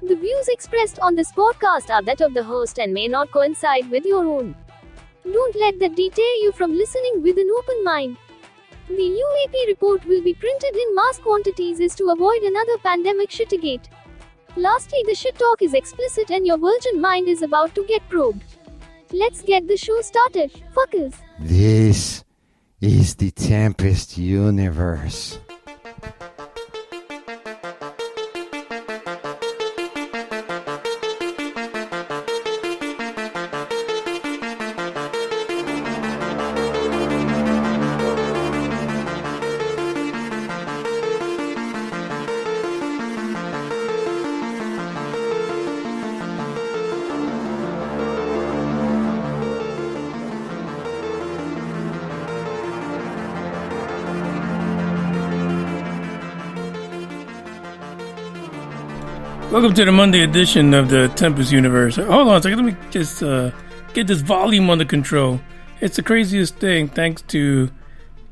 The views expressed on this podcast are that of the host and may not coincide with your own. Don't let that deter you from listening with an open mind. The UAP report will be printed in mass quantities is to avoid another pandemic shittigate. Lastly, the shit talk is explicit and your virgin mind is about to get probed. Let's get the show started, fuckers. This is the Tempest Universe. Welcome to the Monday edition of the Tempest Universe. Hold on a second, let me just get this volume under control. It's the craziest thing, thanks to,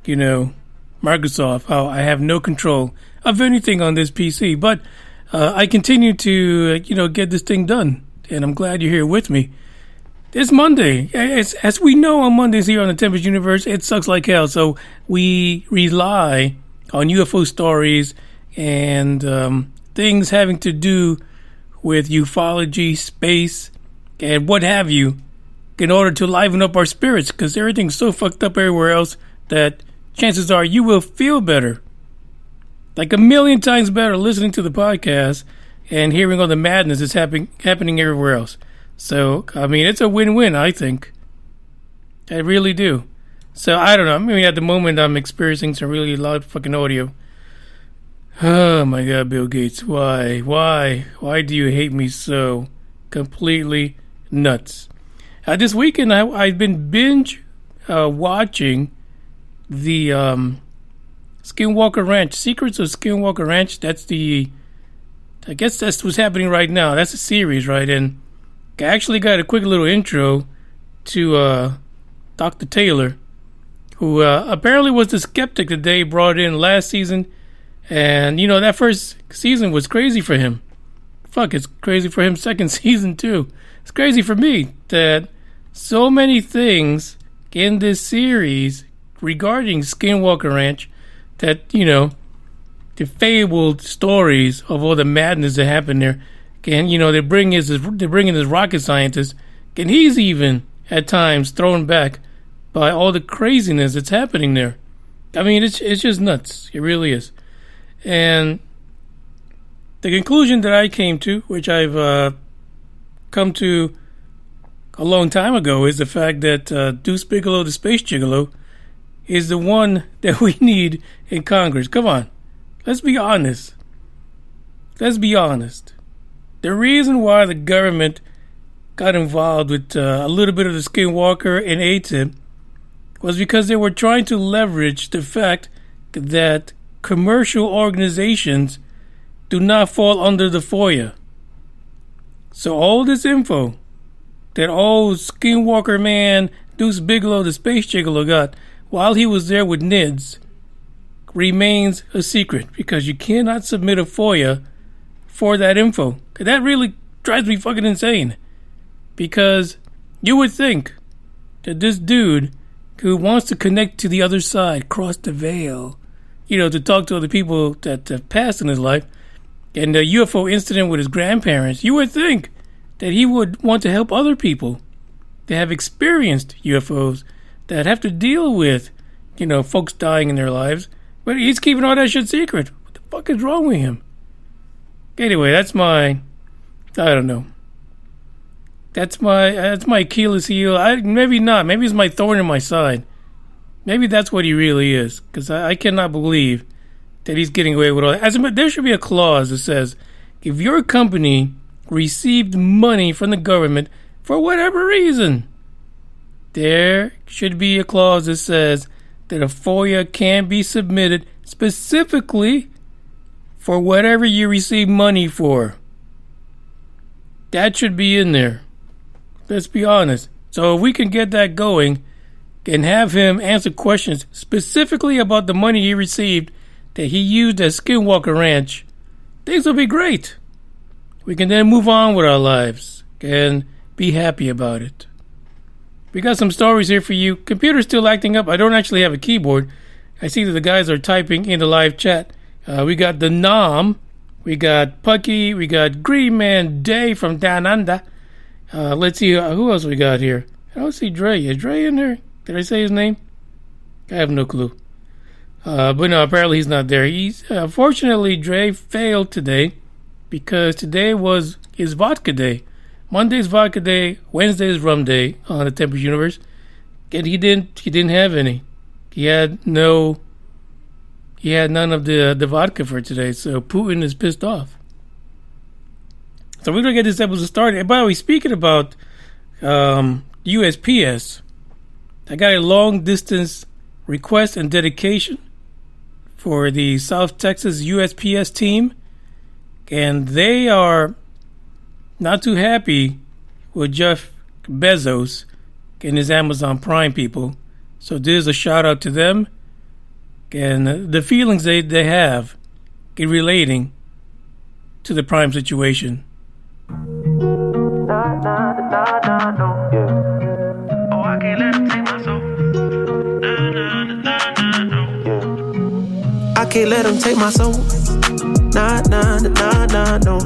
Microsoft, how I have no control of anything on this PC. But I continue to, get this thing done, and I'm glad you're here with me. It's Monday. As we know on Mondays here on the Tempest Universe, it sucks like hell. So we rely on UFO stories and things having to do with ufology, space, and what have you, in order to liven up our spirits, because everything's so fucked up everywhere else that chances are you will feel better. Like 1,000,000 times better listening to the podcast and hearing all the madness that's happening everywhere else. So, it's a win-win, I think. I really do. So, I don't know. At the moment, I'm experiencing some really loud fucking audio. Oh my God, Bill Gates, why? Why do you hate me so? Completely nuts. This weekend, I've been binge watching the Skinwalker Ranch, Secrets of Skinwalker Ranch. I guess that's what's happening right now. That's a series, right? And I actually got a quick little intro to Dr. Taylor, who apparently was the skeptic that they brought in last season. And, that first season was crazy for him. Fuck, it's crazy for him second season, too. It's crazy for me that so many things in this series regarding Skinwalker Ranch that, the fabled stories of all the madness that happened there. And, they bring in this rocket scientist, and he's even, at times, thrown back by all the craziness that's happening there. It's just nuts. It really is. And the conclusion that I came to, which I've come to a long time ago, is the fact that Deuce Bigalow, the Space Gigolo, is the one that we need in Congress. Come on. Let's be honest. The reason why the government got involved with a little bit of the Skinwalker and ATIP was because they were trying to leverage the fact that commercial organizations do not fall under the FOIA. So all this info that old Skinwalker man, Deuce Bigalow, the Space Gigolo, got while he was there with NIDS remains a secret because you cannot submit a FOIA for that info. That really drives me fucking insane, because you would think that this dude who wants to connect to the other side, cross the veil, to talk to other people that have passed in his life, and the UFO incident with his grandparents, you would think that he would want to help other people that have experienced UFOs, that have to deal with, folks dying in their lives, but he's keeping all that shit secret. What the fuck is wrong with him? Anyway, that's my Achilles heel. Maybe not. Maybe it's my thorn in my side. Maybe that's what he really is, because I cannot believe that he's getting away with all that. There should be a clause that says, if your company received money from the government for whatever reason, there should be a clause that says that a FOIA can be submitted specifically for whatever you receive money for. That should be in there. Let's be honest. So if we can get that going and have him answer questions specifically about the money he received that he used at Skinwalker Ranch, things will be great. we can then move on with our lives and be happy about it. We got some stories here for you. Computer's still acting up. I don't actually have a keyboard. I see that the guys are typing in the live chat. We got the Nam. We got Pucky. We got Green Man Day from Down Under. Let's see who else we got here. I don't see Dre. Is Dre in there? Did I say his name? I have no clue. But no, apparently he's not there. Fortunately, Dre failed today because today was his vodka day. Monday's vodka day, Wednesday's rum day on the Tempest Universe, and he didn't have any. He had none of the vodka for today. So Putin is pissed off. So we're gonna get this episode started. And by the way, speaking about USPS, I got a long distance request and dedication for the South Texas USPS team, and they are not too happy with Jeff Bezos and his Amazon Prime people. So there's a shout out to them and the feelings they have in relating to the Prime situation. I can't let them take my soul. Nah, nah, nah, nah, no.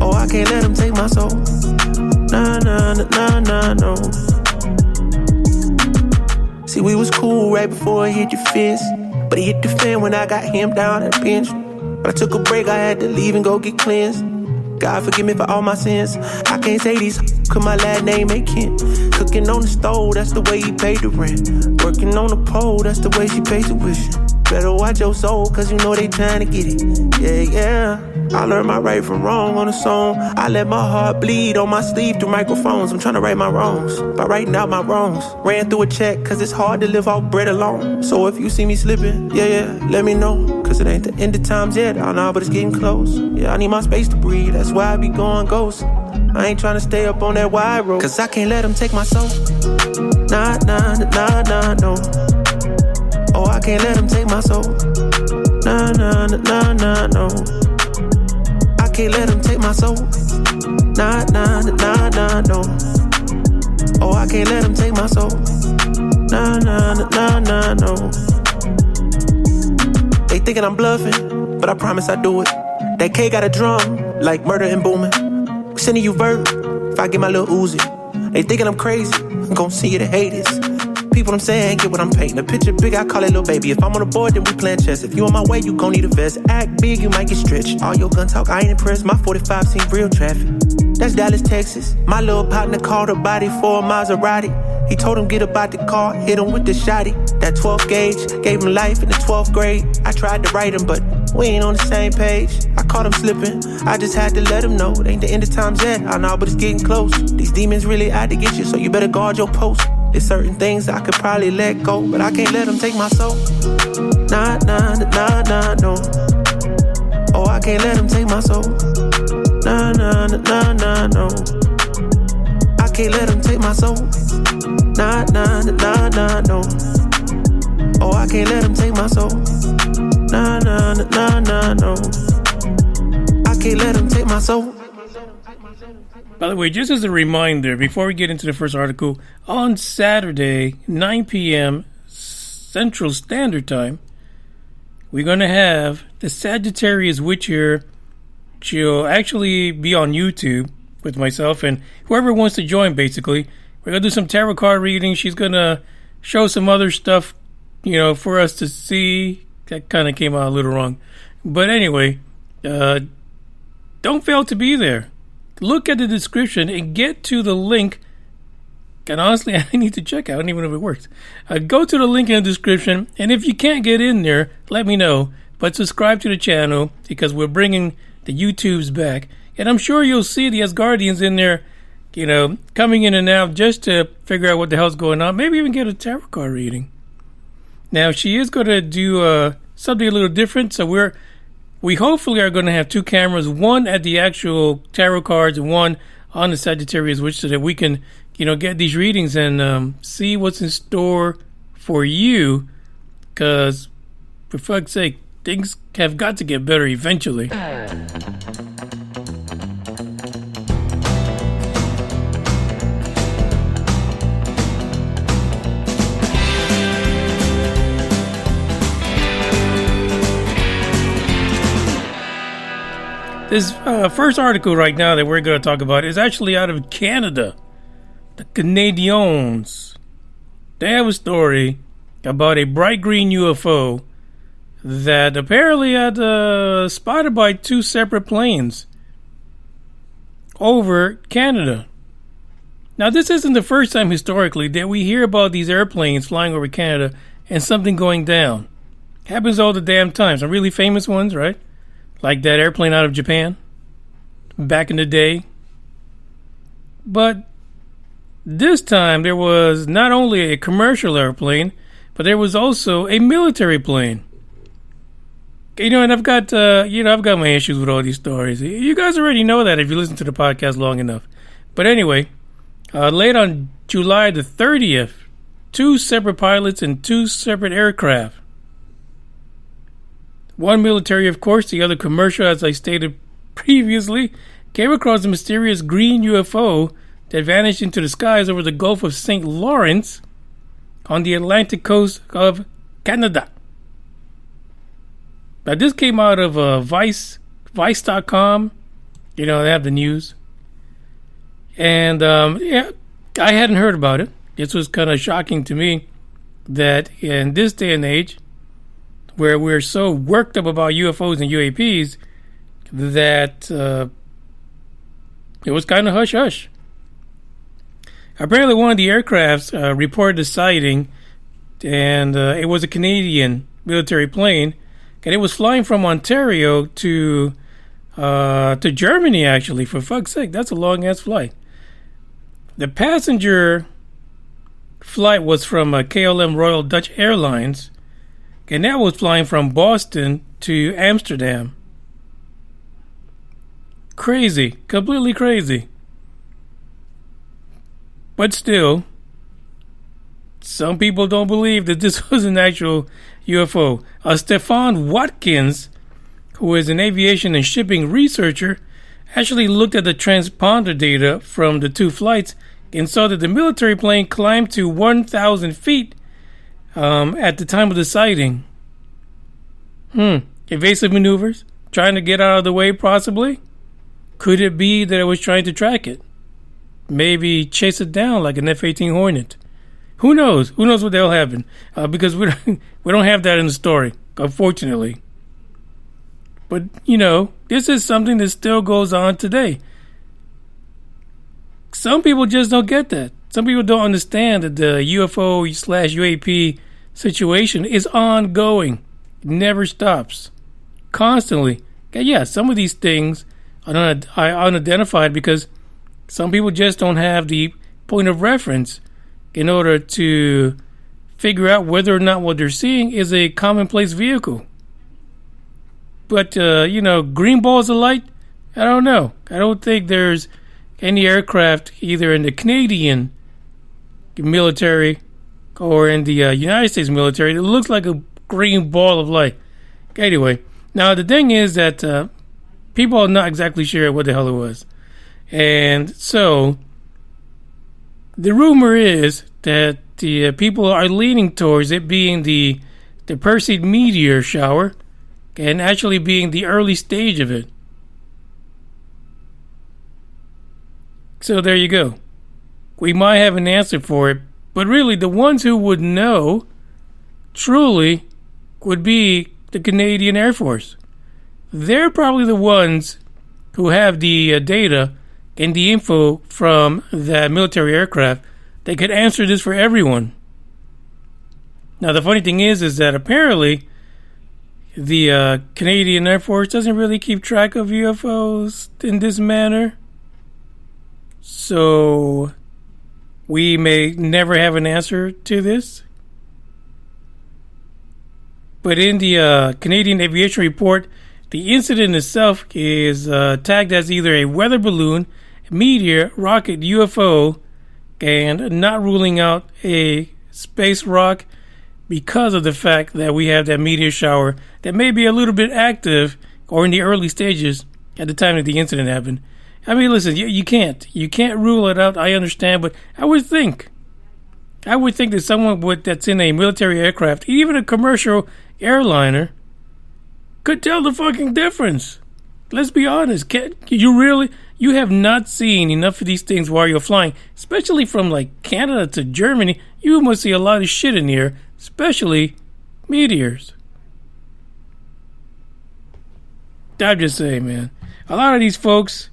Oh, I can't let them take my soul. Nah, nah, nah, nah, no. See, we was cool right before it hit your fist, but it hit the fan when I got him down at the bench. But I took a break, I had to leave and go get cleansed. God forgive me for all my sins. I can't say these cause my last name ain't Kent. Cooking on the stove, that's the way he paid the rent. Working on the pole, that's the way she pays tuition. Better watch your soul, cause you know they trying to get it. Yeah, yeah. I learned my right from wrong on a song. I let my heart bleed on my sleeve through microphones. I'm trying to right my wrongs by writing out my wrongs. Ran through a check, cause it's hard to live off bread alone. So if you see me slipping, yeah, let me know. Cause it ain't the end of times yet, I know, but it's getting close. Yeah, I need my space to breathe, that's why I be going ghost. I ain't trying to stay up on that wide road, cause I can't let them take my soul. Nah, nah, nah, nah, no. Oh, I can't let them take my soul. Nah, nah, nah, nah, no. I can't let them take my soul. Nah, nah, nah, nah, no. Oh, I can't let them take my soul. Nah, nah, nah, nah, no. They thinking I'm bluffing, but I promise I do it. That K got a drum, like murder and booming. Sending you verb, if I get my little Uzi. They thinking I'm crazy, I'm gon' see you the haters. People I'm saying, get what I'm painting. A picture big, I call it little baby. If I'm on the board, then we playing chess. If you on my way, you gon' need a vest. Act big, you might get stretched. All your gun talk, I ain't impressed. My 45 seen real traffic. That's Dallas, Texas. My little partner called a body for a Maserati. He told him get about the car, hit him with the shotty. That 12 gauge, gave him life in the 12th grade. I tried to write him, but we ain't on the same page. I caught him slipping, I just had to let him know. It ain't the end of times yet, I know, but it's getting close. These demons really out to get you, so you better guard your post. There's certain things I could probably let go, but I can't let them take my soul. Nah, nah, nah, nah, no. Oh, I can't let them take my soul. Nah, nah, nah, nah, no. I can't let them take my soul. Nah, nah, nah, nah, no. Oh, I can't let them take my soul. Nah, nah, nah, nah, no. I can't let them take my soul. By the way, just as a reminder, before we get into the first article, on Saturday, 9 p.m. Central Standard Time, we're going to have the Sagittarius Witch here. She'll actually be on YouTube with myself and whoever wants to join, basically. We're going to do some tarot card reading. She's going to show some other stuff, for us to see. That kind of came out a little wrong. But anyway, don't fail to be there. Look at the description and get to the link. And honestly, I need to check. I don't even know if it works. Go to the link in the description. And if you can't get in there, let me know. But subscribe to the channel because we're bringing the YouTubes back. And I'm sure you'll see the Asgardians in there, coming in and out just to figure out what the hell's going on. Maybe even get a tarot card reading. Now, she is going to do something a little different. So we hopefully are going to have two cameras, one at the actual tarot cards and one on the Sagittarius Witch, so that we can, get these readings and see what's in store for you. Because, for fuck's sake, things have got to get better eventually. This first article right now that we're going to talk about is actually out of Canada. The Canadians. They have a story about a bright green UFO that apparently had spotted by two separate planes over Canada. Now, this isn't the first time historically that we hear about these airplanes flying over Canada and something going down. Happens all the damn time. Some really famous ones, right? Like that airplane out of Japan back in the day. But this time there was not only a commercial airplane, but there was also a military plane. And I've got my issues with all these stories. You guys already know that if you listen to the podcast long enough. But anyway, late on July the 30th, two separate pilots and two separate aircraft. One military, of course, the other commercial, as I stated previously, came across a mysterious green UFO that vanished into the skies over the Gulf of St. Lawrence on the Atlantic coast of Canada. Now, this came out of Vice.com. They have the news. And, I hadn't heard about it. This was kind of shocking to me that in this day and age, where we're so worked up about UFOs and UAPs, that it was kind of hush-hush. Apparently, one of the aircrafts reported a sighting, and it was a Canadian military plane, and it was flying from Ontario to Germany, actually. For fuck's sake, that's a long-ass flight. The passenger flight was from KLM Royal Dutch Airlines, and that was flying from Boston to Amsterdam. Crazy. Completely crazy. But still, some people don't believe that this was an actual UFO. Stefan Watkins, who is an aviation and shipping researcher, actually looked at the transponder data from the two flights and saw that the military plane climbed to 1,000 feet at the time of the sighting. Evasive maneuvers? Trying to get out of the way, possibly? Could it be that it was trying to track it? Maybe chase it down like an F-18 Hornet? Who knows? Who knows what the hell happened? Because we don't have that in the story, unfortunately. But, this is something that still goes on today. Some people just don't get that. Some people don't understand that the UFO/UAP situation is ongoing. It never stops. Constantly. Yeah, some of these things are unidentified because some people just don't have the point of reference in order to figure out whether or not what they're seeing is a commonplace vehicle. But, green balls of light, I don't know. I don't think there's any aircraft either in the Canadian military or in the United States military that looks like a green ball of light. Anyway, now the thing is that people are not exactly sure what the hell it was. And so the rumor is that the people are leaning towards it being the Perseid meteor shower and actually being the early stage of it. So there you go. We might have an answer for it, but really the ones who would know truly would be the Canadian Air Force. They're probably the ones who have the data and the info from that military aircraft that could answer this for everyone. Now, the funny thing is that apparently the Canadian Air Force doesn't really keep track of UFOs in this manner. So we may never have an answer to this. But in the Canadian Aviation Report, the incident itself is tagged as either a weather balloon, meteor, rocket, UFO, and not ruling out a space rock because of the fact that we have that meteor shower that may be a little bit active or in the early stages at the time that the incident happened. I mean, listen, you can't rule it out. I understand, but I would think that someone that's in a military aircraft, even a commercial airliner, could tell the fucking difference. Let's be honest. You have not seen enough of these things while you're flying, especially from like Canada to Germany. You must see a lot of shit in here, especially meteors. I'm just saying, man. A lot of these folks,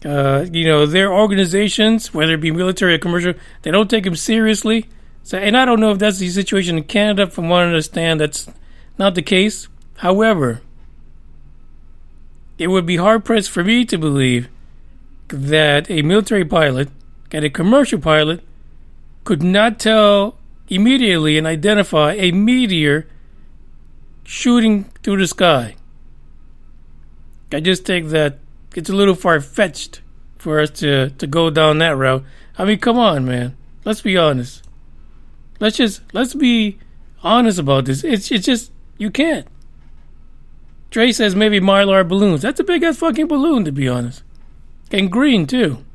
their organizations, whether it be military or commercial, they don't take them seriously. So, and I don't know if that's the situation in Canada. From what I understand, that's not the case. However, it would be hard-pressed for me to believe that a military pilot and a commercial pilot could not tell immediately and identify a meteor shooting through the sky. I just think that it's a little far-fetched for us to go down that route. I mean, come on, man. Let's be honest. Let's be honest about this. It's just, you can't. Trey says maybe Mylar balloons. That's a big-ass fucking balloon, to be honest. And green, too.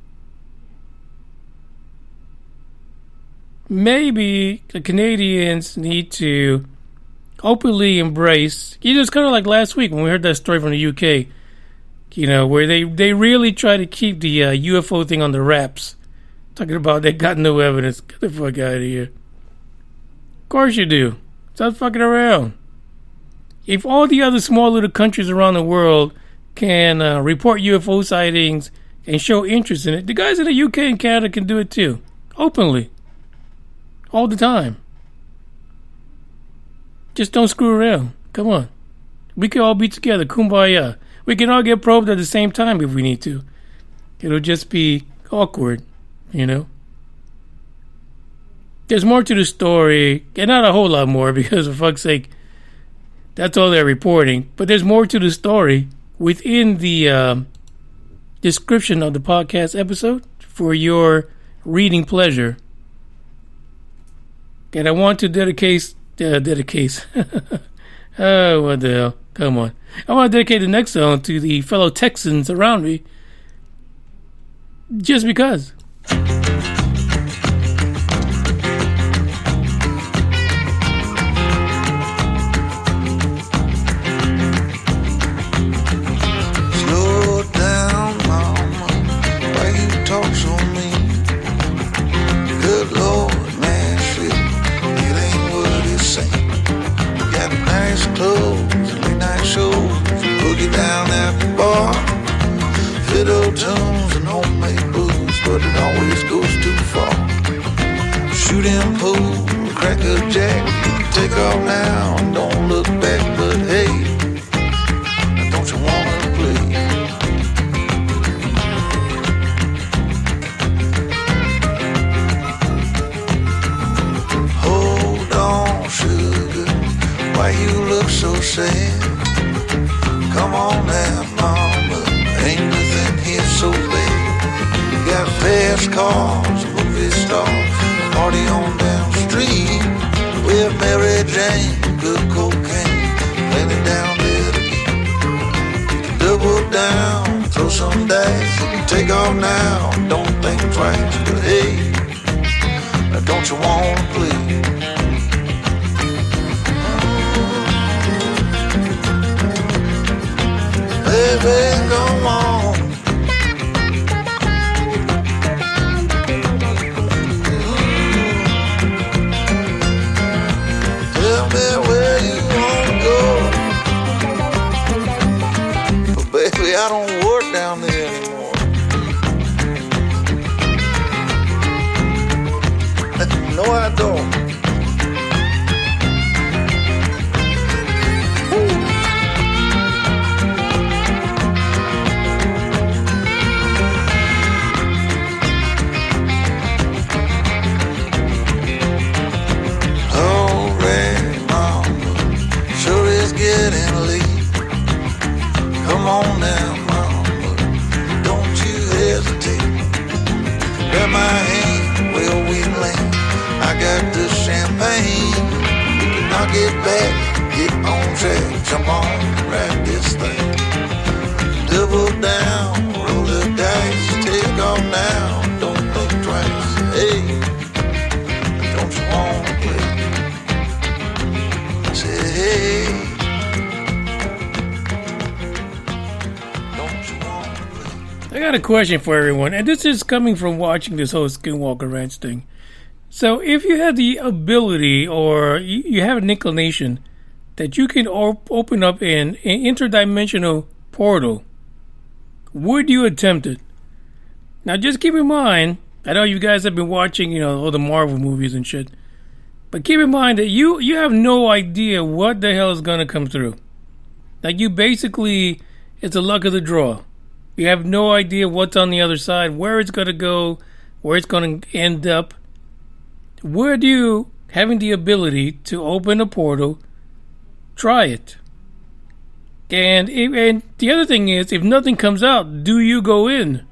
Maybe the Canadians need to openly embrace, it's kind of like last week when we heard that story from the UK, where they really try to keep the UFO thing on the wraps. Talking about they got no evidence. Get the fuck out of here. Of course you do. Stop fucking around. If all the other small little countries around the world can report UFO sightings and show interest in it, the guys in the UK and Canada can do it too. Openly. All the time. Just don't screw around. Come on. We can all be together. Kumbaya. We can all get probed at the same time if we need to. It'll just be awkward, There's more to the story, and not a whole lot more because, for fuck's sake, that's all they're reporting. But there's more to the story within the description of the podcast episode for your reading pleasure. And I want to dedicate. Oh, what the hell? Come on. I want to dedicate the next song to the fellow Texans around me. Just because. Down at the bar, fiddle tunes and homemade booze, but it always goes too far. Shooting pool, crack a jack, take off now and don't look back. But hey, don't you wanna play? Hold on, sugar, why you look so sad? Come on now, mama, ain't nothing here so bad. You got fast cars, movie stars, party on down the street with Mary Jane, good cocaine, plenty down there to eat. You can double down, throw some dice, you can take off now, don't think twice. But hey, now don't you wanna play? Baby, go on. Tell me where you wanna go. But baby, I don't work down there anymore. No, I don't. Come on now, mama, don't you hesitate. Grab my hand, where we land. I got this I got a question for everyone, and this is coming from watching this whole Skinwalker Ranch thing. So, if you had the ability, or you have an inclination, that you can open up an interdimensional portal, would you attempt it? Now, just keep in mind, I know you guys have been watching, all the Marvel movies and shit, but keep in mind that you have no idea what the hell is going to come through. Like, you basically, it's a luck of the draw. You have no idea what's on the other side, where it's going to go, where it's going to end up. Would you, having the ability to open a portal, try it? And the other thing is, if nothing comes out, do you go in?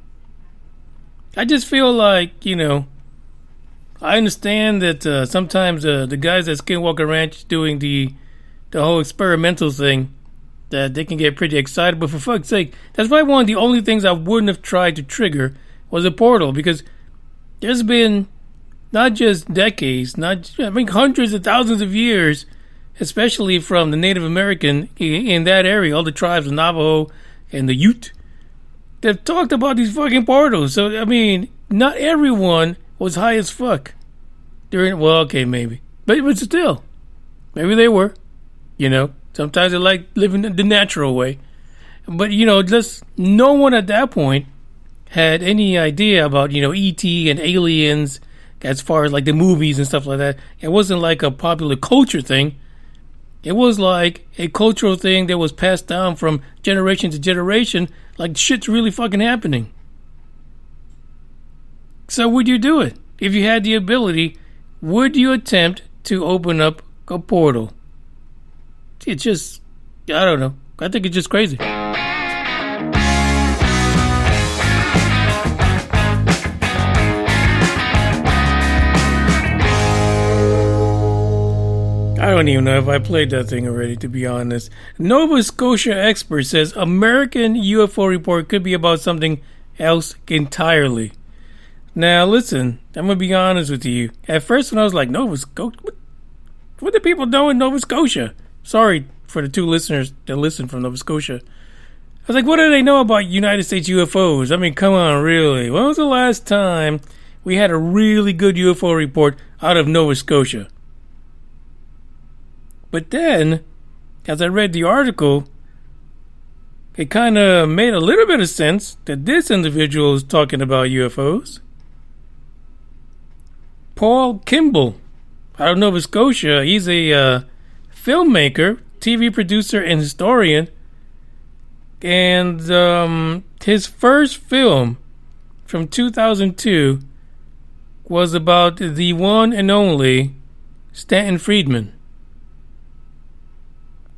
I just feel like, I understand that sometimes the guys at Skinwalker Ranch doing the whole experimental thing, that they can get pretty excited, but for fuck's sake, that's probably one of the only things I wouldn't have tried to trigger was a portal, because there's been not just decades, hundreds of thousands of years, especially from the Native American in that area, all the tribes, the Navajo and the Ute, they've talked about these fucking portals. So, not everyone was high as fuck maybe. But still, maybe they were, Sometimes they like living the natural way. But, just no one at that point had any idea about, E.T. and aliens as far as like the movies and stuff like that. It wasn't like a popular culture thing. It was like a cultural thing that was passed down from generation to generation. Like, shit's really fucking happening. So would you do it? If you had the ability, would you attempt to open up a portal? It's just, I don't know. I think it's just crazy. I don't even know if I played that thing already, to be honest. Nova Scotia expert says American UFO report could be about something else entirely. Now, listen, I'm going to be honest with you. At first, when I was like, Nova Scotia? What do people know in Nova Scotia? Sorry for the two listeners that listen from Nova Scotia. I was like, what do they know about United States UFOs? Come on, really? When was the last time we had a really good UFO report out of Nova Scotia? But then, as I read the article, it kind of made a little bit of sense that this individual is talking about UFOs. Paul Kimball, out of Nova Scotia, he's a filmmaker, TV producer, and historian. And his first film from 2002 was about the one and only Stanton Friedman.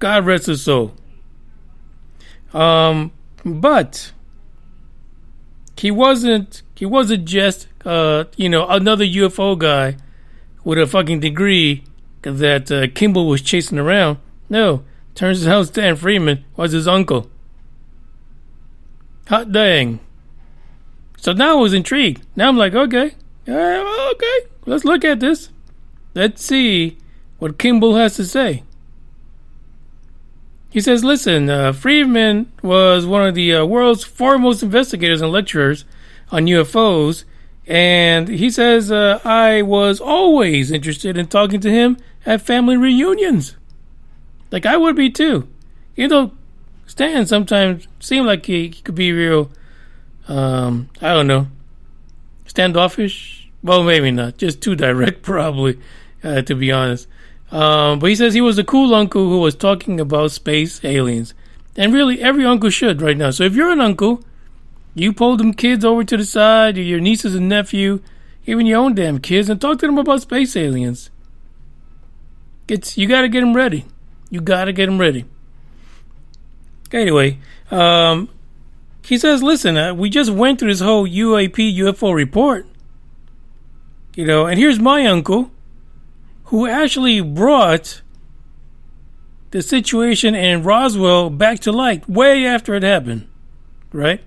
God rest his soul. But he wasn't just another UFO guy with a fucking degree that Kimball was chasing around. No, turns out Stan Freeman was his uncle. Hot dang. So now I was intrigued. Now I'm like, okay, let's look at this. Let's see what Kimball has to say. He says, listen, Friedman was one of the world's foremost investigators and lecturers on UFOs, and he says, I was always interested in talking to him at family reunions. Like I would be too. Stan sometimes seemed like he could be real, I don't know, standoffish. Well, maybe not. Just too direct, probably, to be honest. But he says he was a cool uncle who was talking about space aliens. And really, every uncle should right now. So if you're an uncle, you pull them kids over to the side, or your nieces and nephew, even your own damn kids, and talk to them about space aliens. You got to get them ready. You got to get them ready. Anyway, he says, listen, we just went through this whole UFO report. And here's my uncle, who actually brought the situation in Roswell back to light way after it happened, right?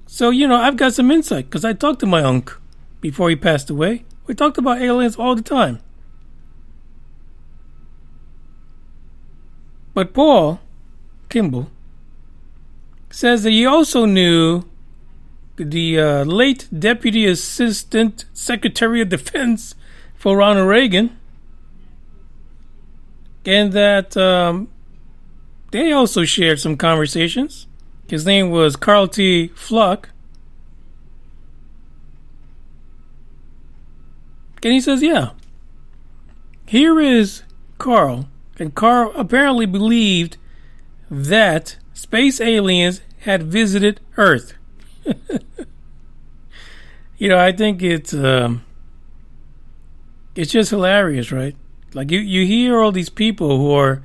So, I've got some insight because I talked to my uncle before he passed away. We talked about aliens all the time. But Paul Kimball says that he also knew the late Deputy Assistant Secretary of Defense for Ronald Reagan, and that they also shared some conversations. His name was Carl T. Fluck. And he says, yeah, here is Carl. And Carl apparently believed that space aliens had visited Earth. I think it's just hilarious, right? Like you hear all these people who are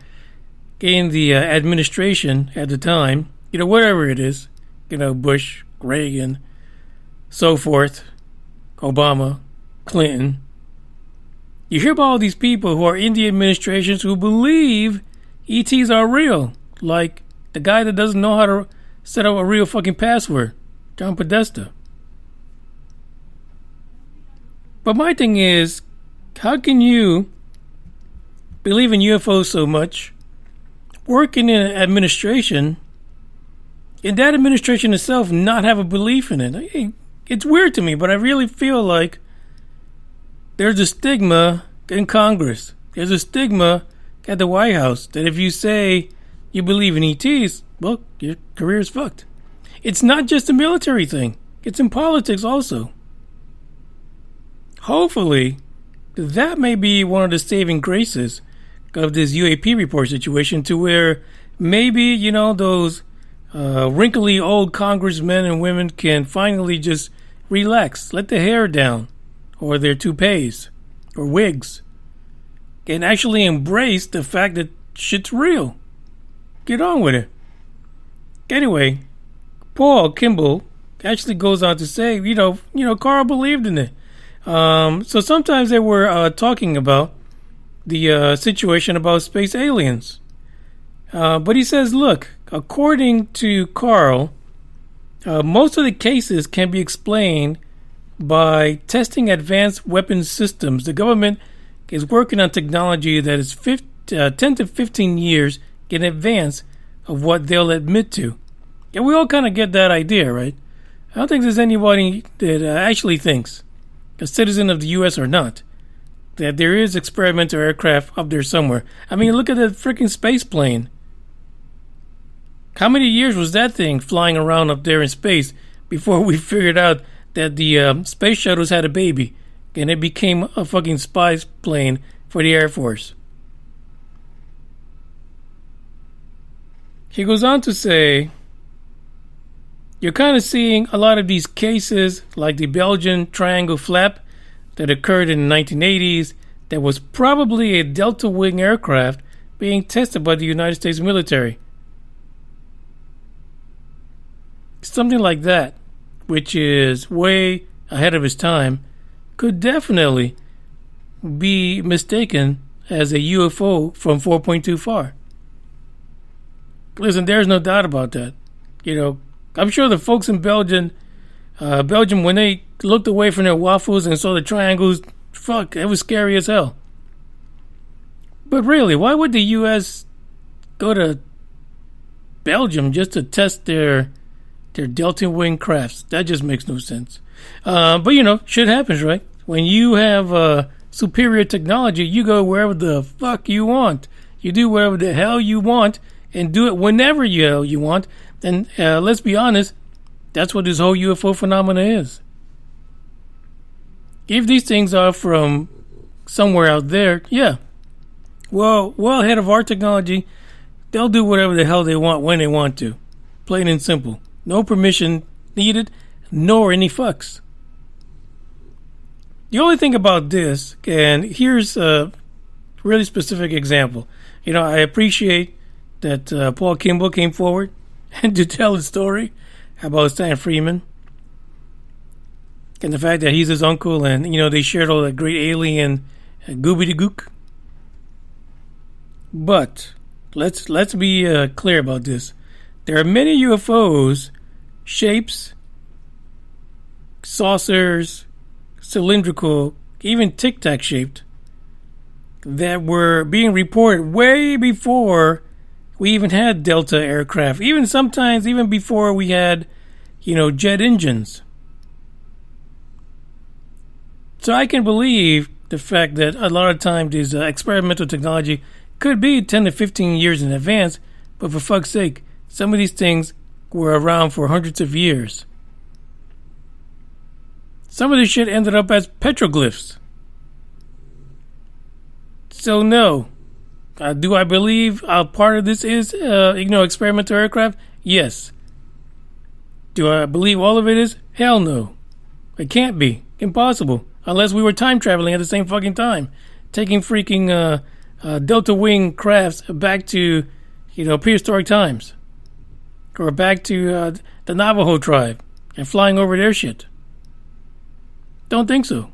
in the administration at the time, whatever it is, Bush, Reagan, so forth, Obama, Clinton. You hear about all these people who are in the administrations who believe ETs are real, like the guy that doesn't know how to set up a real fucking password, John Podesta. But my thing is, how can you believe in UFOs so much, working in an administration, and that administration itself not have a belief in it? It's weird to me, but I really feel like there's a stigma in Congress. There's a stigma at the White House that if you say you believe in ETs, well, your career is fucked. It's not just a military thing. It's in politics also. Hopefully, that may be one of the saving graces of this UAP report situation, to where maybe, those wrinkly old congressmen and women can finally just relax, let the hair down, or their toupees, or wigs, and actually embrace the fact that shit's real. Get on with it. Anyway, Paul Kimball actually goes on to say, Carl believed in it. So sometimes they were talking about the situation about space aliens. But he says, look, according to Carl, most of the cases can be explained by testing advanced weapons systems. The government is working on technology that is 10 to 15 years in advance of what they'll admit to. And we all kind of get that idea, right? I don't think there's anybody that actually thinks, a citizen of the U.S. or not, that there is experimental aircraft up there somewhere. I mean, look at that freaking space plane. How many years was that thing flying around up there in space before we figured out that the space shuttles had a baby and it became a fucking spy plane for the Air Force? He goes on to say, you're kind of seeing a lot of these cases like the Belgian triangle flap that occurred in the 1980s that was probably a Delta Wing aircraft being tested by the United States military. Something like that, which is way ahead of its time, could definitely be mistaken as a UFO from 4.2 far. Listen, there's no doubt about that. I'm sure the folks in Belgium, when they looked away from their waffles and saw the triangles, fuck, it was scary as hell. But really, why would the U.S. go to Belgium just to test their Delta Wing crafts? That just makes no sense. But shit happens, right? When you have superior technology, you go wherever the fuck you want. You do whatever the hell you want and do it whenever the hell you want. And let's be honest, that's what this whole UFO phenomena is. If these things are from somewhere out there, yeah, well ahead of our technology, they'll do whatever the hell they want when they want to. Plain and simple. No permission needed, nor any fucks. The only thing about this, and here's a really specific example. I appreciate that Paul Kimball came forward and to tell his story about Stan Freeman and the fact that he's his uncle, and they shared all that great alien goobity-gook. But let's be clear about this. There are many UFOs, shapes, saucers, cylindrical, even tic-tac shaped, that were being reported way before We even had Delta aircraft, even sometimes, even before we had, jet engines. So I can believe the fact that a lot of times this experimental technology could be 10 to 15 years in advance, but for fuck's sake, some of these things were around for hundreds of years. Some of this shit ended up as petroglyphs. So no. Do I believe part of this is, experimental aircraft? Yes. Do I believe all of it is? Hell no. It can't be. Impossible. Unless we were time traveling at the same fucking time. Taking freaking Delta Wing crafts back to, prehistoric times. Or back to the Navajo tribe and flying over their shit. Don't think so.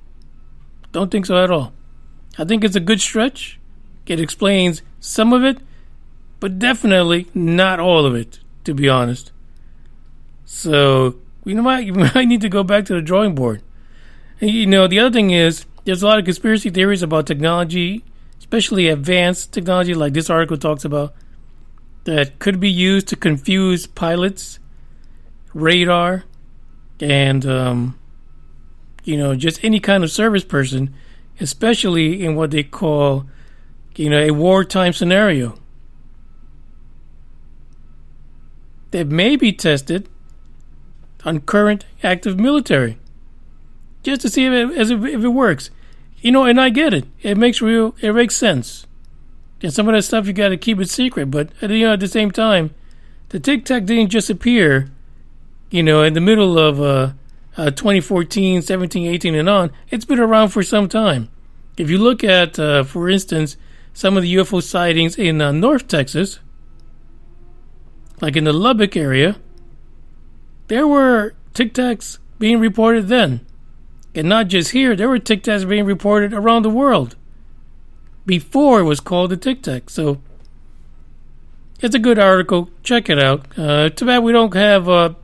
Don't think so at all. I think it's a good stretch. It explains some of it, but definitely not all of it, to be honest. So, you might need to go back to the drawing board. And, the other thing is, there's a lot of conspiracy theories about technology, especially advanced technology like this article talks about, that could be used to confuse pilots, radar, and, just any kind of service person, especially in what they call, a wartime scenario that may be tested on current active military, just to see if it works. And I get it. It makes sense. And some of that stuff you got to keep it secret. But at the same time, the Tic Tac didn't just appear, in the middle of 2014, 17, 18, and on. It's been around for some time. If you look at, for instance, some of the UFO sightings in North Texas, like in the Lubbock area, there were Tic Tacs being reported then. And not just here, there were Tic Tacs being reported around the world before it was called the Tic Tac. So it's a good article. Check it out. Too bad we don't have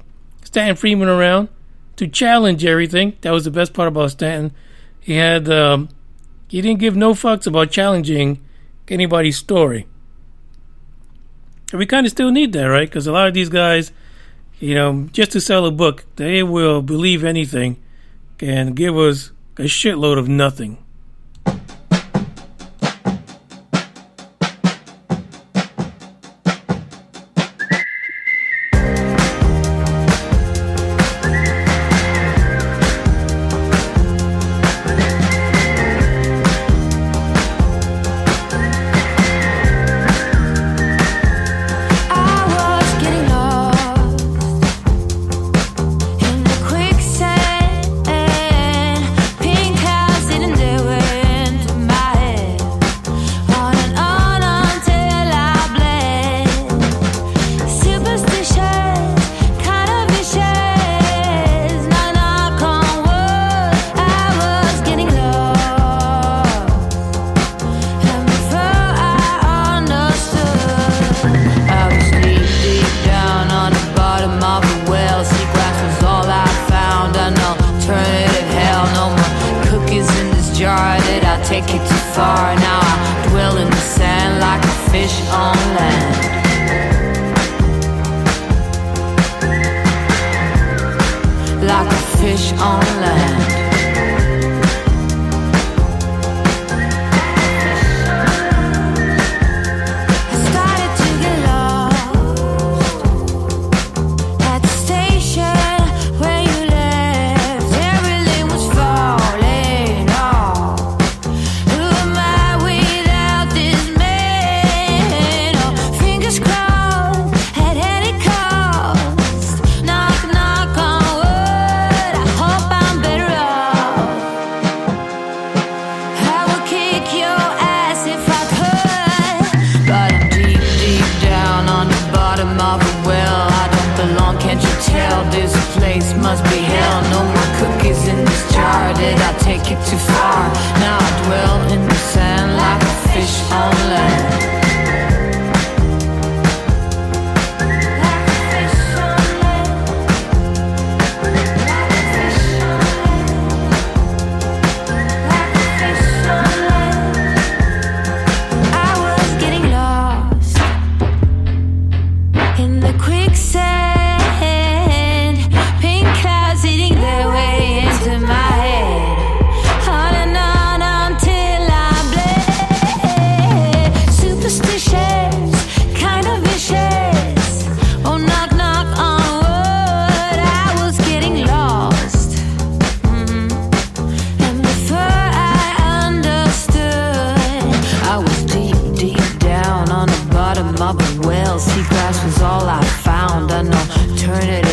Stanton Friedman around to challenge everything. That was the best part about Stanton. He didn't give no fucks about challenging anybody's story. And we kind of still need that, right? Because a lot of these guys, just to sell a book, they will believe anything and give us a shitload of nothing.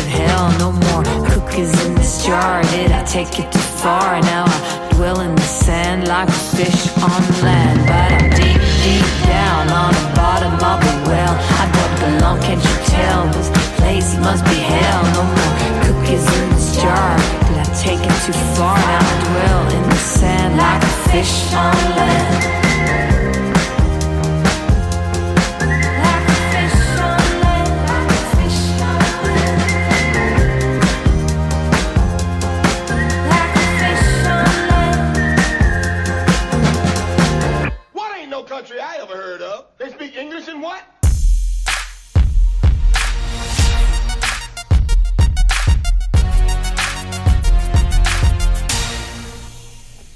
hell. No more cookies in this jar. Did I take it too far? Now I dwell in the sand like a fish on land. But I'm deep, deep down on the bottom of a well. I don't belong, can't you tell? This place must be hell. No more cookies in this jar. Did I take it too far? Now I dwell in the sand like a fish on land. Country I ever heard of. They speak English and what?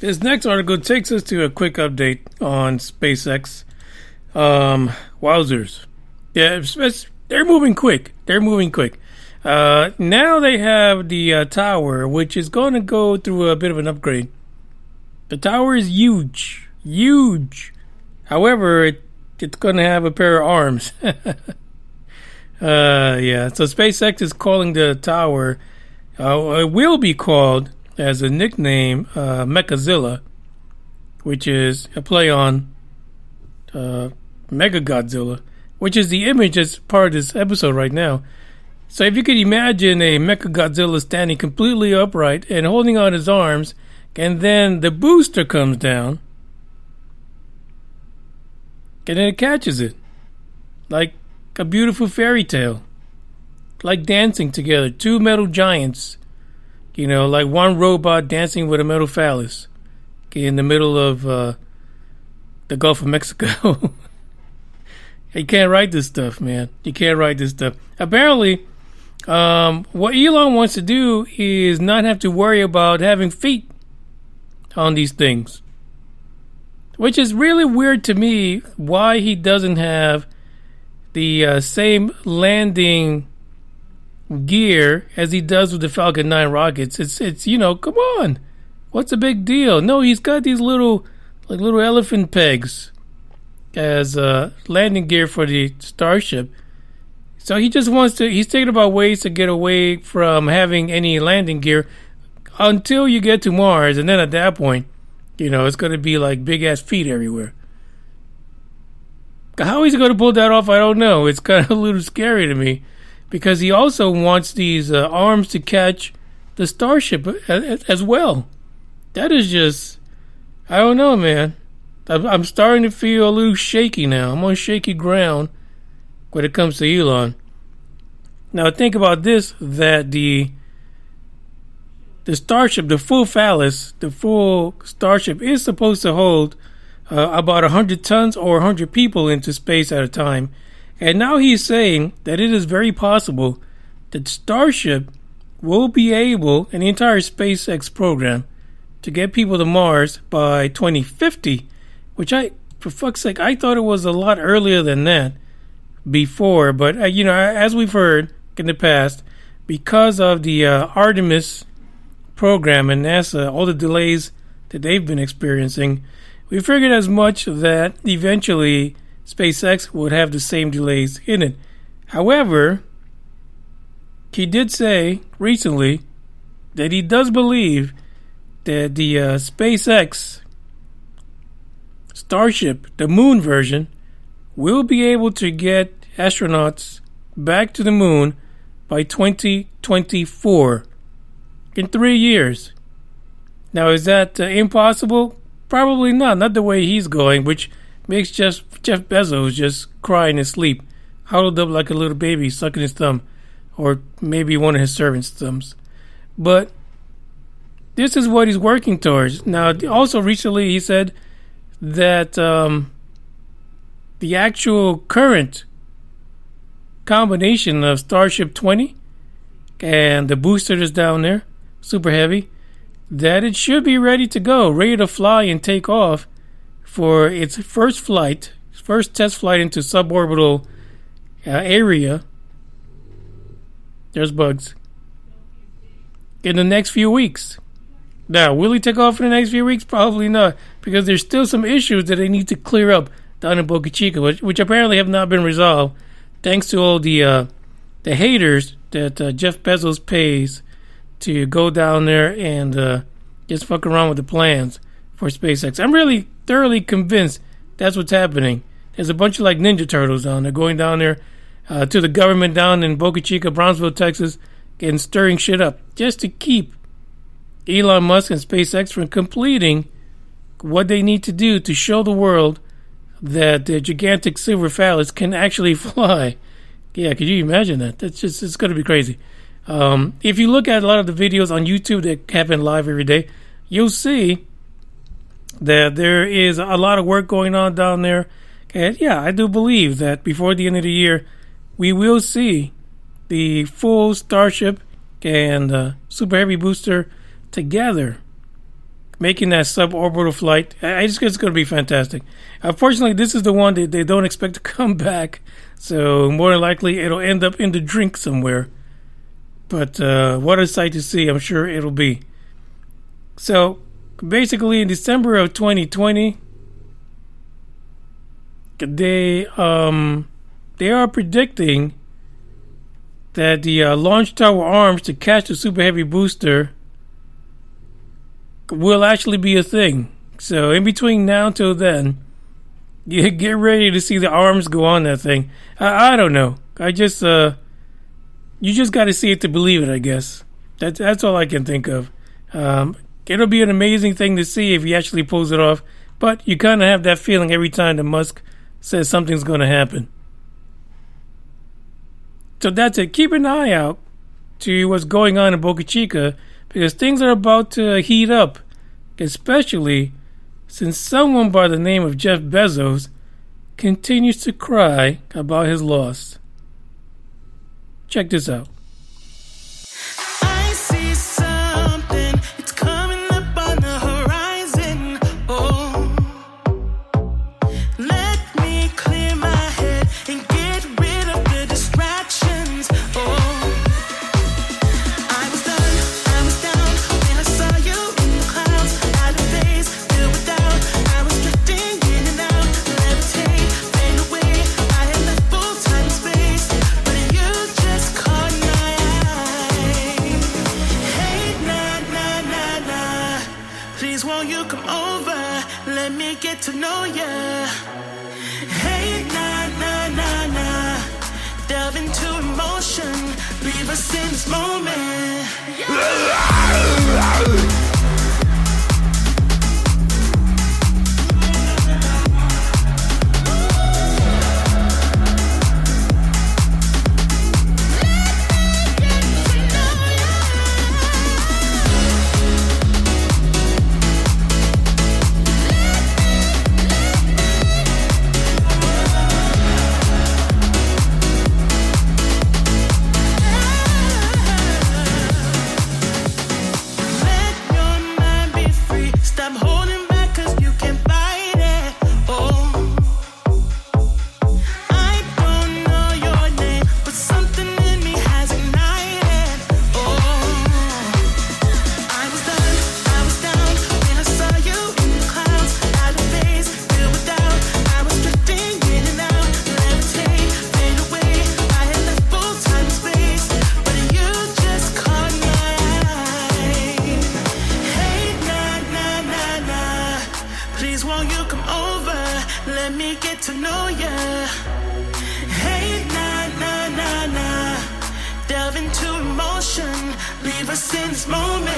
This next article takes us to a quick update on SpaceX. Wowzers. Yeah, they're moving quick. Now they have the tower, which is going to go through a bit of an upgrade. The tower is huge. However, it's going to have a pair of arms. Yeah, so SpaceX is calling the tower, it will be called as a nickname, Mechazilla, which is a play on Mega Godzilla, which is the image that's part of this episode right now. So if you could imagine a Mecha Godzilla standing completely upright and holding out his arms, and then the booster comes down, and then it catches it. Like a beautiful fairy tale. Like dancing together. Two metal giants. You know, like one robot dancing with a metal phallus. In the middle of the Gulf of Mexico. You can't write this stuff, man. You can't write this stuff. Apparently, what Elon wants to do is not have to worry about having feet on these things. Which is really weird to me, why he doesn't have the same landing gear as he does with the Falcon 9 rockets. It's you know, come on. What's the big deal? No, he's got these little elephant pegs as landing gear for the Starship. So he just wants to, he's thinking about ways to get away from having any landing gear until you get to Mars, and then at that point, you know, it's going to be like big-ass feet everywhere. How he's going to pull that off, I don't know. It's kind of a little scary to me. Because he also wants these arms to catch the Starship as well. That is just, I don't know, man. I'm starting to feel a little shaky now. I'm on shaky ground when it comes to Elon. Now think about this, that the Starship, the full phallus, the full Starship is supposed to hold about 100 tons or 100 people into space at a time. And now he's saying that it is very possible that Starship will be able, and the entire SpaceX program, to get people to Mars by 2050, which for fuck's sake, I thought it was a lot earlier than that before. But, you know, as we've heard in the past, because of the Artemis program and NASA, all the delays that they've been experiencing, we figured as much that eventually SpaceX would have the same delays in it. However, he did say recently that he does believe that the SpaceX Starship, the moon version, will be able to get astronauts back to the moon by 2024. In 3 years. Now, is that impossible? Probably not. Not the way he's going, which makes Jeff Bezos just cry in his sleep, huddled up like a little baby, sucking his thumb, or maybe one of his servants' thumbs. But this is what he's working towards. Now, also recently he said that the actual current combination of Starship 20 and the booster that's down there, super heavy, that it should be ready to go, ready to fly and take off for its first test flight into suborbital area. There's bugs. In the next few weeks. Now, will he take off in the next few weeks? Probably not, because there's still some issues that they need to clear up down in Boca Chica, which apparently have not been resolved, thanks to all the the haters that Jeff Bezos pays to go down there and just fuck around with the plans for SpaceX. I'm really thoroughly convinced that's what's happening. There's a bunch of like Ninja Turtles down there going down there to the government down in Boca Chica, Brownsville, Texas, and stirring shit up just to keep Elon Musk and SpaceX from completing what they need to do to show the world that the gigantic silver phallus can actually fly. Yeah, could you imagine that? It's going to be crazy. If you look at a lot of the videos on YouTube that happen live every day, you'll see that there is a lot of work going on down there. And yeah, I do believe that before the end of the year, we will see the full Starship and Super Heavy booster together, making that suborbital flight. I just think it's going to be fantastic. Unfortunately, this is the one that they don't expect to come back, so more than likely it'll end up in the drink somewhere. But what a sight to see, I'm sure it'll be. So basically in December of 2020, they are predicting that the launch tower arms to catch the Super Heavy booster will actually be a thing. So in between now till then, you get ready to see the arms go on that thing. I don't know. You just got to see it to believe it, I guess. That's all I can think of. It'll be an amazing thing to see if he actually pulls it off. But you kind of have that feeling every time that Musk says something's going to happen. So that's it. Keep an eye out to what's going on in Boca Chica, because things are about to heat up, especially since someone by the name of Jeff Bezos continues to cry about his loss. Check this out. I see something, it's coming up on the horizon. Oh, let me clear my head and get rid of the distractions. Oh, I was down when I saw you in the clouds, out of phase, filled with doubt. I was drifting in and out, levitate, fade away. I had left full time and space, but you just caught my eye. Hey, nah, please won't you come over? Let me get to know ya. Hey, nah, delve into emotion, leave us in this moment. Let your mind be free. Stop holding back, 'cause you can fight it. Oh, I don't know your name, but something in me has ignited. Oh, I was down when I saw you in the clouds, out of phase, filled with doubt. I was drifting in and out, levitate, fade away. I had left full time and space, but you just caught my eye. Hey, nah, please won't you come over? Let me get to know ya. Hey, nah, delve into emotion, leave us in this moment.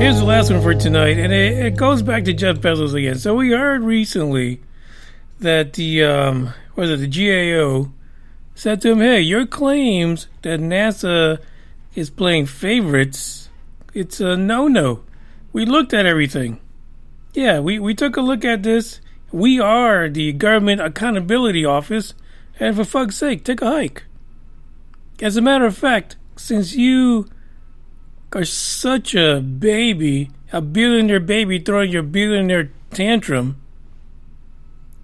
Here's the last one for tonight, and it goes back to Jeff Bezos again. So we heard recently that the GAO said to him, hey, your claims that NASA is playing favorites, it's a no-no. We looked at everything. Yeah, we took a look at this. We are the Government Accountability Office, and for fuck's sake, take a hike. As a matter of fact, since you are such a baby, a billionaire baby throwing your billionaire tantrum,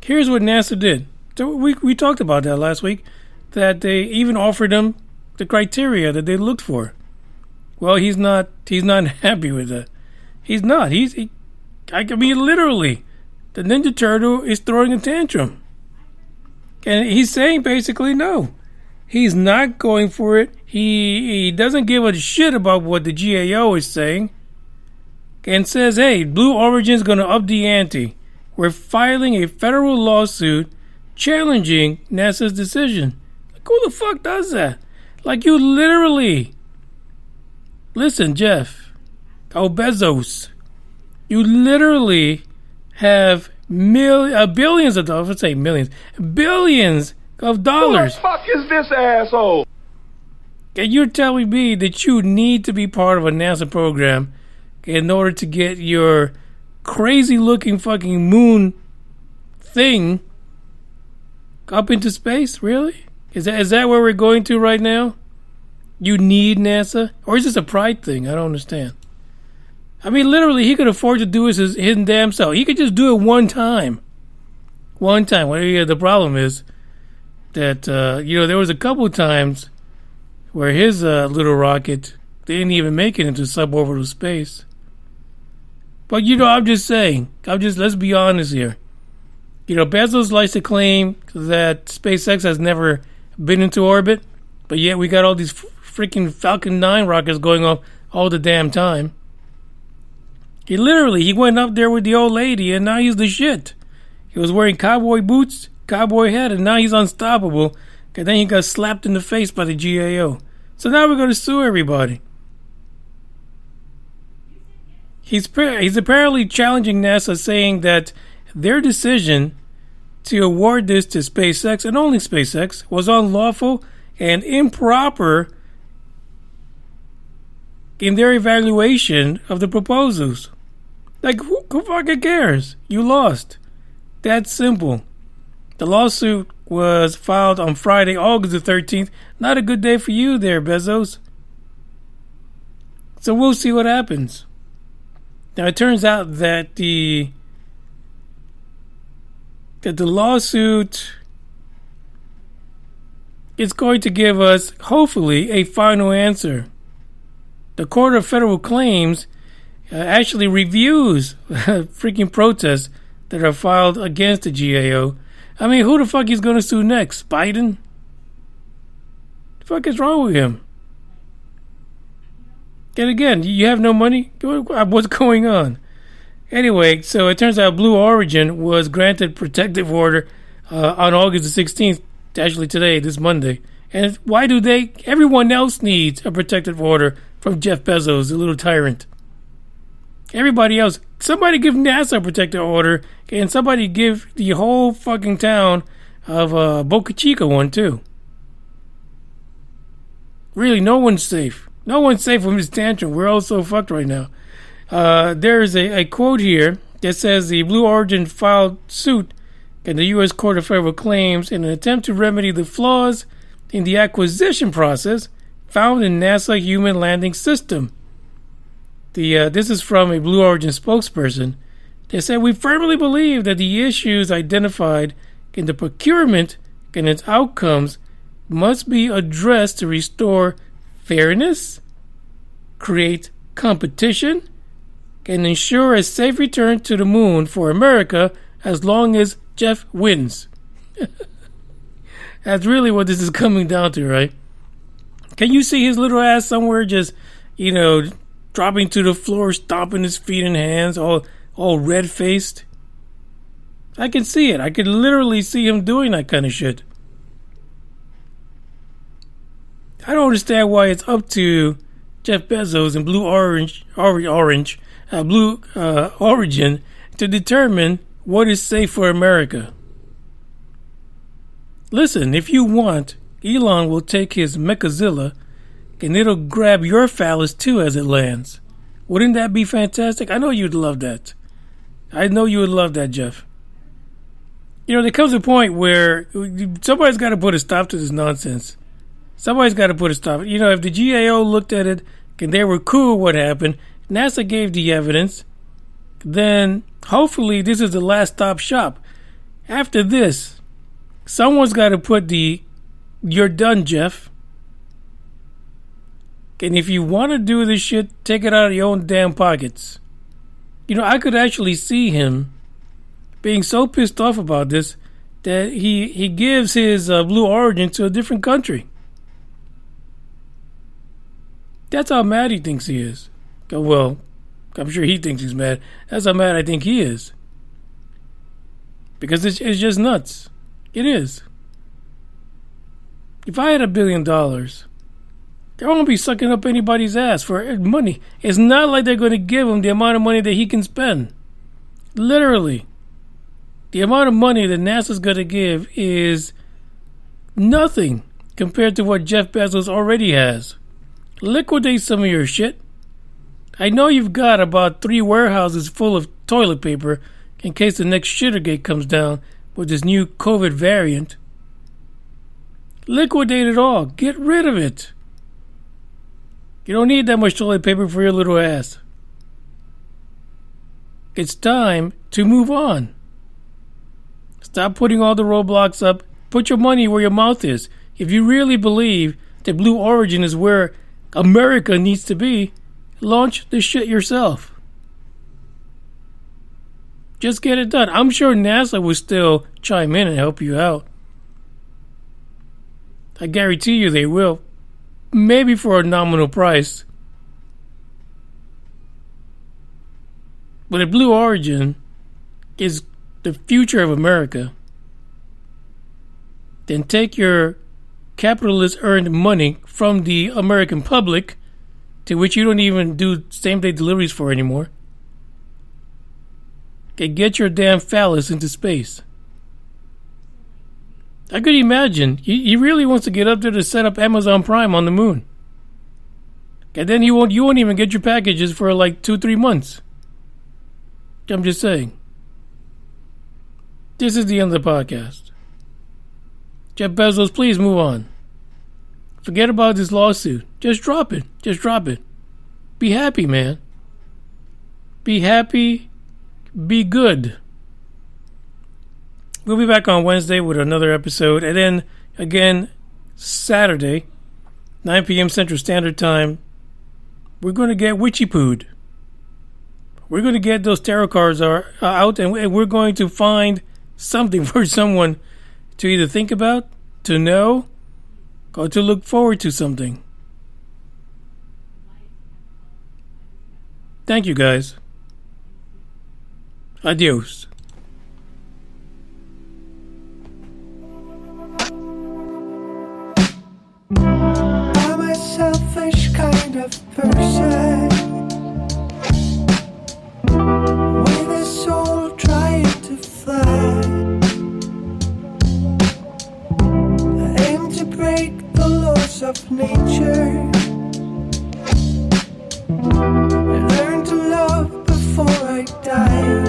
here's what NASA did. So we talked about that last week, that they even offered him the criteria that they looked for. Well, he's not happy with that. He's not. I mean, literally, the Ninja Turtle is throwing a tantrum. And he's saying basically no. He's not going for it. He doesn't give a shit about what the GAO is saying. And says, hey, Blue Origin's going to up the ante. We're filing a federal lawsuit challenging NASA's decision. Like, who the fuck does that? Like, you literally... Listen, Jeff. Bezos. You literally have billions of dollars. Let's say millions. Billions of dollars. Who the fuck is this asshole? And you're telling me that you need to be part of a NASA program in order to get your crazy looking fucking moon thing up into space? Really? Is that where we're going to right now? You need NASA? Or is this a pride thing? I don't understand. I mean, literally, he could afford to do his damn self. He could just do it one time. One time. Well, yeah, the problem is that, there was a couple of times where his little rocket didn't even make it into suborbital space. But, I'm just saying. Let's be honest here. Bezos likes to claim that SpaceX has never been into orbit, but yet we got all these freaking Falcon 9 rockets going off all the damn time. He went up there with the old lady, and now he's the shit. He was wearing cowboy boots, cowboy hat, and now he's unstoppable. And then he got slapped in the face by the GAO. So now we're going to sue everybody. He's apparently challenging NASA, saying that their decision to award this to SpaceX, and only SpaceX, was unlawful and improper in their evaluation of the proposals. Like, who fucking cares? You lost. That's simple. The lawsuit was filed on Friday, August the 13th. Not a good day for you there, Bezos. So we'll see what happens. Now, it turns out that the lawsuit is going to give us, hopefully, a final answer. The Court of Federal Claims actually reviews freaking protests that are filed against the GAO. I mean, who the fuck is going to sue next? Biden? The fuck is wrong with him? And again, you have no money? What's going on? Anyway, so it turns out Blue Origin was granted protective order on August the 16th, actually today, this Monday. And why do everyone else needs a protective order from Jeff Bezos, the little tyrant? Everybody else, somebody give NASA a protective order, and somebody give the whole fucking town of Boca Chica one too. Really, no one's safe. No one's safe from this tantrum. We're all so fucked right now. There's a quote here that says the Blue Origin filed suit in the U.S. Court of Federal Claims in an attempt to remedy the flaws in the acquisition process found in NASA human landing system. This is from a Blue Origin spokesperson. They said, we firmly believe that the issues identified in the procurement and its outcomes must be addressed to restore fairness, create competition, and ensure a safe return to the moon for America as long as Jeff wins. That's really what this is coming down to, right? Can you see his little ass somewhere just, dropping to the floor, stomping his feet and hands, all red-faced? I can see it. I could literally see him doing that kind of shit. I don't understand why it's up to Jeff Bezos and Blue Origin to determine what is safe for America. Listen, if you want, Elon will take his Mechazilla and it'll grab your phallus too as it lands. Wouldn't that be fantastic? I know you'd love that. I know you would love that, Jeff. You know, there comes a point where somebody's got to put a stop to this nonsense. Somebody's got to put a stop. You know, if the GAO looked at it and they were cool with what happened, NASA gave the evidence, then hopefully this is the last stop shop. After this, someone's got to put the "you're done, Jeff." And if you want to do this shit, take it out of your own damn pockets. You know, I could actually see him being so pissed off about this that he gives his Blue Origin to a different country. That's how mad he thinks he is. Well, I'm sure he thinks he's mad. That's how mad I think he is. Because it's just nuts. It is. If I had $1 billion, they won't be sucking up anybody's ass for money. It's not like they're going to give him the amount of money that he can spend. Literally. The amount of money that NASA's going to give is nothing compared to what Jeff Bezos already has. Liquidate some of your shit. I know you've got about 3 warehouses full of toilet paper in case the next shittergate comes down with this new COVID variant. Liquidate it all. Get rid of it. You don't need that much toilet paper for your little ass. It's time to move on. Stop putting all the roadblocks up. Put your money where your mouth is. If you really believe that Blue Origin is where America needs to be, launch the shit yourself. Just get it done. I'm sure NASA will still chime in and help you out. I guarantee you they will. Maybe for a nominal price. But if Blue Origin is the future of America, then take your capitalist earned money from the American public, to which you don't even do same-day deliveries for anymore, and get your damn phallus into space. I could imagine he really wants to get up there to set up Amazon Prime on the moon, and then you won't even get your packages for like 2-3 months. I'm just saying. This is the end of the podcast. Jeff Bezos, please move on. Forget about this lawsuit. Just drop it. Just drop it. Be happy, man. Be happy. Be good. We'll be back on Wednesday with another episode. And then, again, Saturday, 9 p.m. Central Standard Time, we're going to get witchy-pooed. We're going to get those tarot cards out, and we're going to find something for someone to either think about, to know, or to look forward to something. Thank you, guys. Adios. I'm a selfish kind of person, with a soul trying to fly. I aim to break the laws of nature, I learn to love before I die.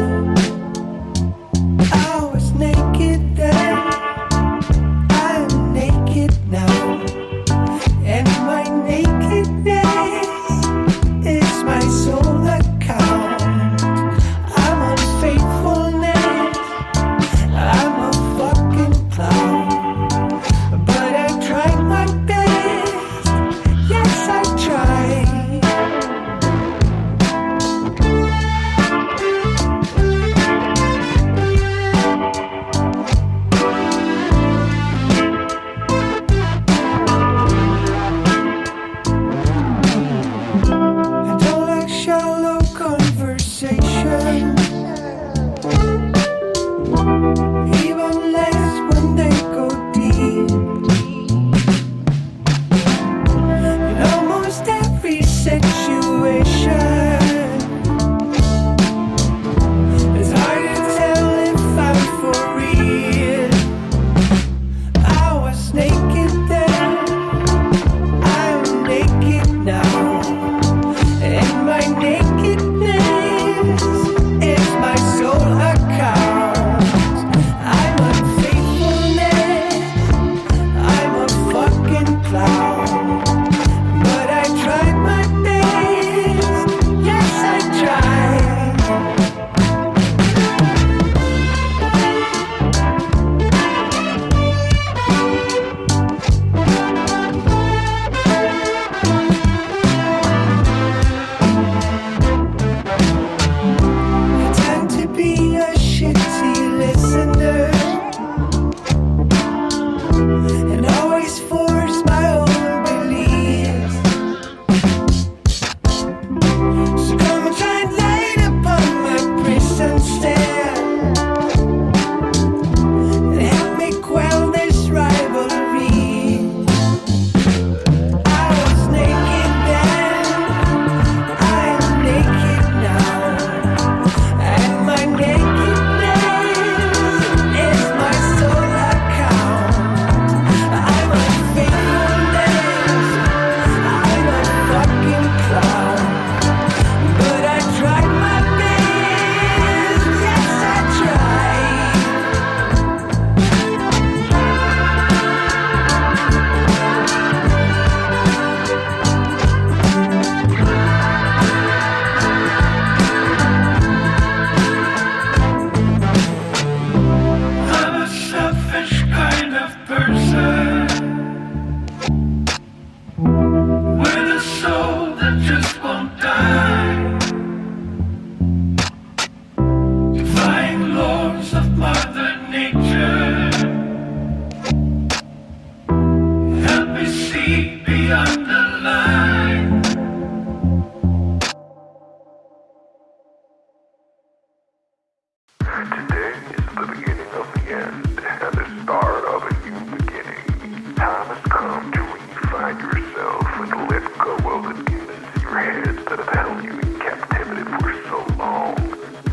Today is the beginning of the end and the start of a new beginning. Time has come to redefine yourself and let go of the demons in your head that have held you in captivity for so long.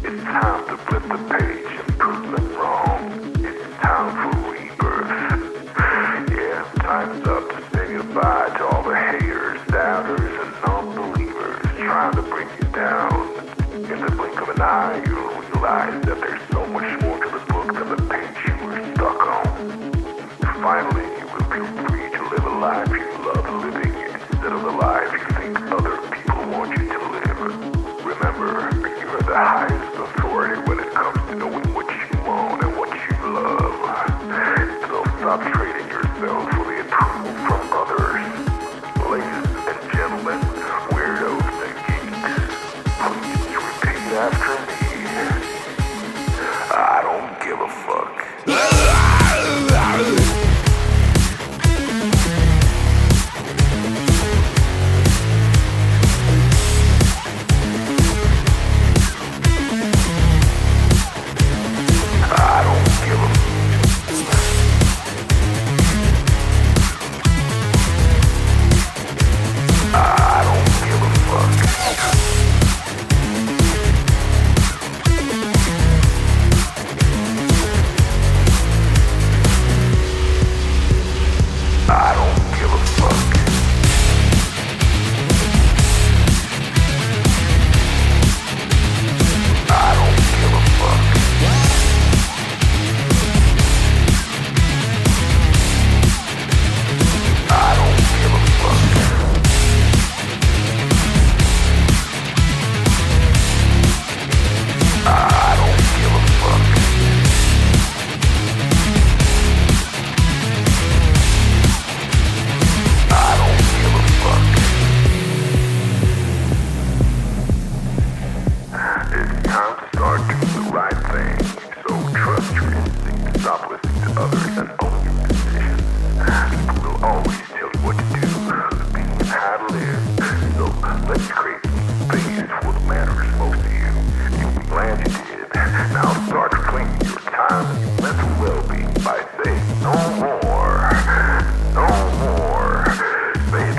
It's time to flip the page and prove them wrong. It's time for rebirth. Yeah, time's up to say goodbye to all the haters, doubters, and non-believers trying to bring you down. In the blink of an eye, you'll realize that there's so much more to the book than the page you were stuck on. Finally, you will feel free to live a life you love living instead of the life you think other people want you to live. Remember, you're the highest authority when it comes to knowing what you want and what you love. So stop trading yourself for the approval from others. Ladies and gentlemen, weirdos and geeks, please repeat after me. I don't give a fuck.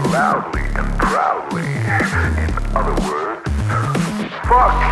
Loudly and proudly. In other words, fuck